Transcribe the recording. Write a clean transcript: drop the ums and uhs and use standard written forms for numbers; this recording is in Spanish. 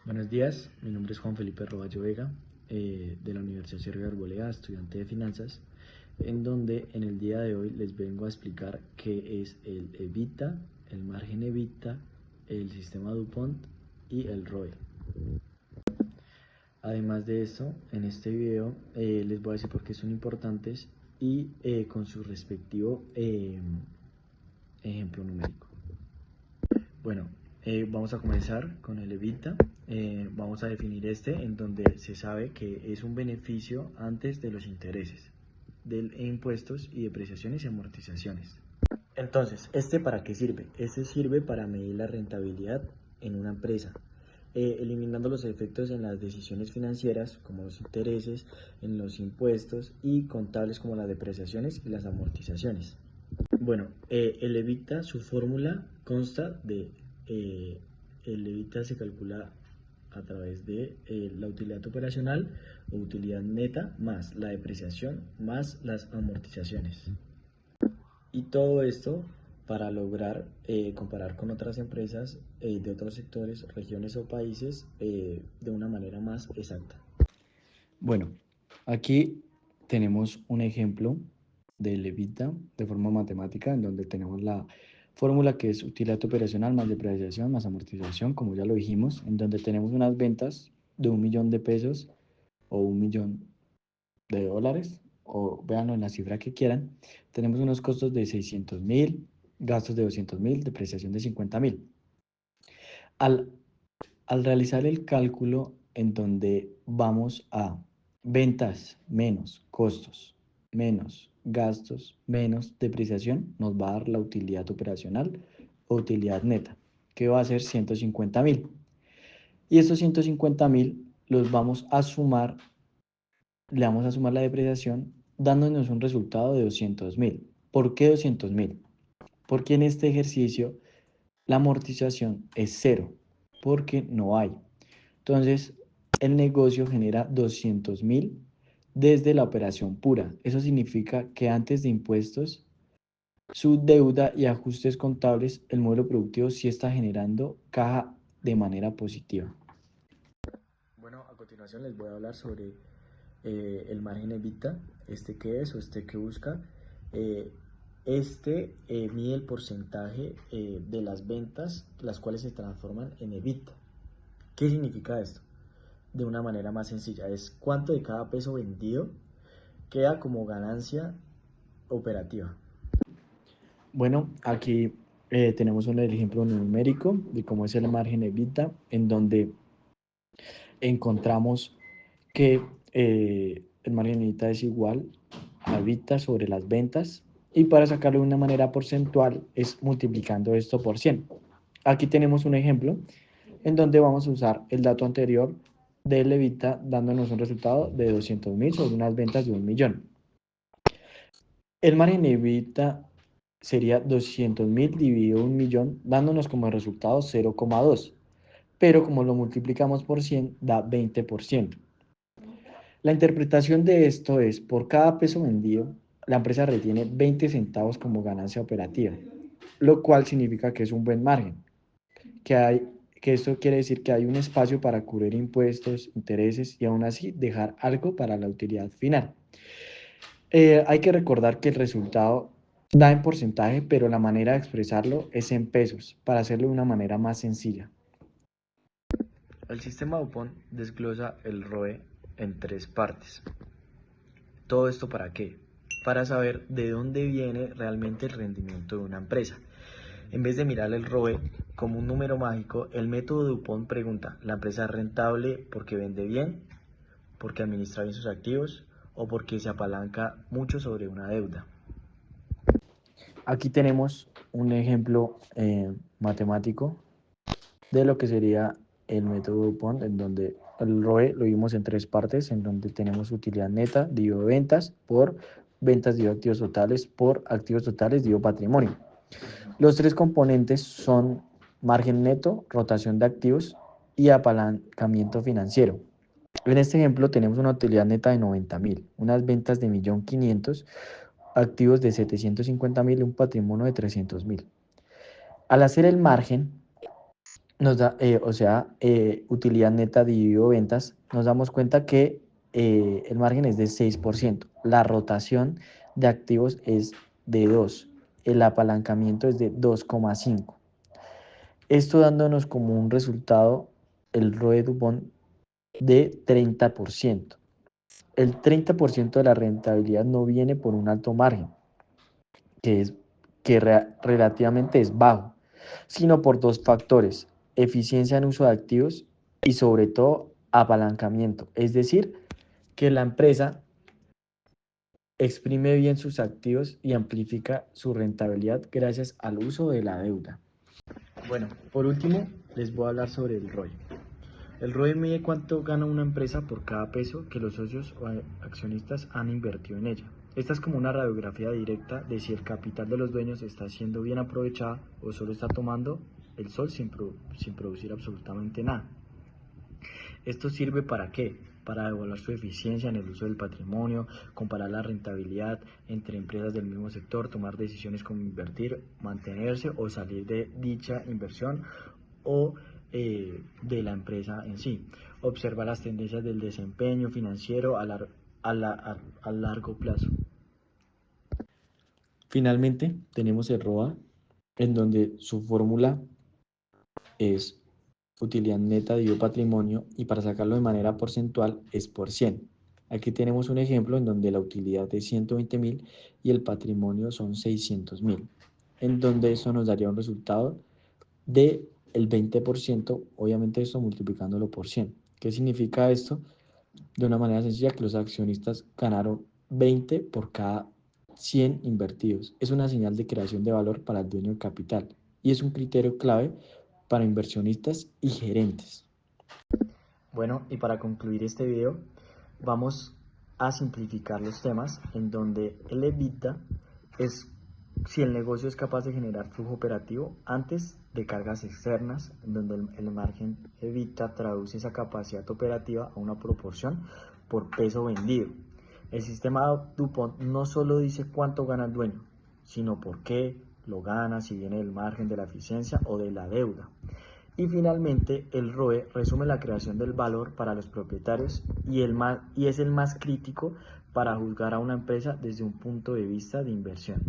Buenos días, mi nombre es Juan Felipe Roballo Vega, de la Universidad Cerro de Arboleda, estudiante de finanzas, en donde en el día de hoy les vengo a explicar qué es el EBITDA, el margen EBITDA, el sistema DuPont y el ROE. Además de esto, en este video les voy a decir por qué son importantes y con su respectivo ejemplo numérico. Bueno, vamos a comenzar con el EBITDA. Vamos a definir este en donde se sabe que es un beneficio antes de los intereses, de impuestos y depreciaciones y amortizaciones. Entonces, ¿este para qué sirve? Este sirve para medir la rentabilidad en una empresa, eliminando los efectos en las decisiones financieras como los intereses, en los impuestos y contables como las depreciaciones y las amortizaciones. Bueno, el EBITDA, su fórmula consta de, el EBITDA se calcula a través de la utilidad operacional o utilidad neta más la depreciación más las amortizaciones. Y todo esto para lograr comparar con otras empresas de otros sectores, regiones o países de una manera más exacta. Bueno, aquí tenemos un ejemplo del EBITDA de forma matemática, en donde tenemos la fórmula que es utilidad operacional más depreciación más amortización, como ya lo dijimos, en donde tenemos unas ventas de 1.000.000 de pesos o 1.000.000 de dólares, o véanlo en la cifra que quieran. Tenemos unos costos de 600.000, gastos de 200.000, depreciación de 50.000. Al realizar el cálculo en donde vamos a ventas menos costos, menos gastos, menos depreciación, nos va a dar la utilidad operacional o utilidad neta, que va a ser 150.000. Y estos 150.000 los vamos a sumar, le vamos a sumar la depreciación, dándonos un resultado de 200.000. ¿Por qué 200.000? Porque en este ejercicio la amortización es cero, porque no hay. Entonces, el negocio genera 200.000 desde la operación pura. Eso significa que antes de impuestos, su deuda y ajustes contables, el modelo productivo sí está generando caja de manera positiva. Bueno, a continuación les voy a hablar sobre el margen EBITDA, este que es o este que busca. Eh, mide el porcentaje de las ventas, las cuales se transforman en EBITDA. ¿Qué significa esto? De una manera más sencilla, es cuánto de cada peso vendido queda como ganancia operativa. Bueno, aquí tenemos un ejemplo numérico de cómo es el margen EBITDA, en donde encontramos que el margen EBITDA es igual a EBITDA sobre las ventas, y para sacarlo de una manera porcentual es multiplicando esto por 100. Aquí tenemos un ejemplo en donde vamos a usar el dato anterior del EBITDA dándonos un resultado de 200.000 sobre unas ventas de 1.000.000. El margen EBITDA sería 200.000 dividido 1.000.000 dándonos como resultado 0,2, pero como lo multiplicamos por 100 da 20%. La interpretación de esto es, por cada peso vendido, la empresa retiene 20 centavos como ganancia operativa, lo cual significa que es un buen margen, que esto quiere decir que hay un espacio para cubrir impuestos, intereses y aún así dejar algo para la utilidad final. Hay que recordar que el resultado da en porcentaje, pero la manera de expresarlo es en pesos, para hacerlo de una manera más sencilla. El sistema DuPont desglosa el ROE en tres partes. ¿Todo esto para qué? Para saber de dónde viene realmente el rendimiento de una empresa. En vez de mirar el ROE como un número mágico, el método DuPont pregunta, ¿la empresa es rentable porque vende bien, porque administra bien sus activos o porque se apalanca mucho sobre una deuda? Aquí tenemos un ejemplo matemático de lo que sería el método DuPont, en donde el ROE lo vimos en tres partes, en donde tenemos utilidad neta dividido ventas por ventas dividido activos totales por activos totales dividido patrimonio. Los tres componentes son margen neto, rotación de activos y apalancamiento financiero. En este ejemplo tenemos una utilidad neta de 90.000, unas ventas de 1.500.000, activos de 750.000 y un patrimonio de 300.000. Al hacer el margen, nos da, utilidad neta dividido ventas, nos damos cuenta que el margen es de 6%, la rotación de activos es de 2, el apalancamiento es de 2,5. Esto dándonos como un resultado el ROE Dupont de 30%. El 30% de la rentabilidad no viene por un alto margen, que es relativamente es bajo, sino por dos factores: eficiencia en uso de activos y sobre todo apalancamiento. Es decir, que la empresa exprime bien sus activos y amplifica su rentabilidad gracias al uso de la deuda. Bueno, por último, les voy a hablar sobre el ROI. El ROI mide cuánto gana una empresa por cada peso que los socios o accionistas han invertido en ella. Esta es como una radiografía directa de si el capital de los dueños está siendo bien aprovechado o solo está tomando el sol sin producir absolutamente nada. ¿Esto sirve para qué? Para evaluar su eficiencia en el uso del patrimonio, comparar la rentabilidad entre empresas del mismo sector, tomar decisiones como invertir, mantenerse o salir de dicha inversión o de la empresa en sí. Observar las tendencias del desempeño financiero a largo plazo. Finalmente, tenemos el ROA, en donde su fórmula es utilidad neta dividido patrimonio, y para sacarlo de manera porcentual es por 100. Aquí tenemos un ejemplo en donde la utilidad es 120.000 y el patrimonio son 600.000, en donde eso nos daría un resultado de el 20%, obviamente esto multiplicándolo por 100. ¿Qué significa esto? De una manera sencilla, que los accionistas ganaron 20 por cada 100 invertidos. Es una señal de creación de valor para el dueño del capital y es un criterio clave para inversionistas y gerentes. Bueno, y para concluir este video, vamos a simplificar los temas en donde el EBITDA es si el negocio es capaz de generar flujo operativo antes de cargas externas, en donde el margen EBITDA traduce esa capacidad operativa a una proporción por peso vendido. El sistema Dupont no solo dice cuánto gana el dueño, sino por qué lo gana, si viene del margen de la eficiencia o de la deuda. Y finalmente, el ROE resume la creación del valor para los propietarios y es el más crítico para juzgar a una empresa desde un punto de vista de inversión.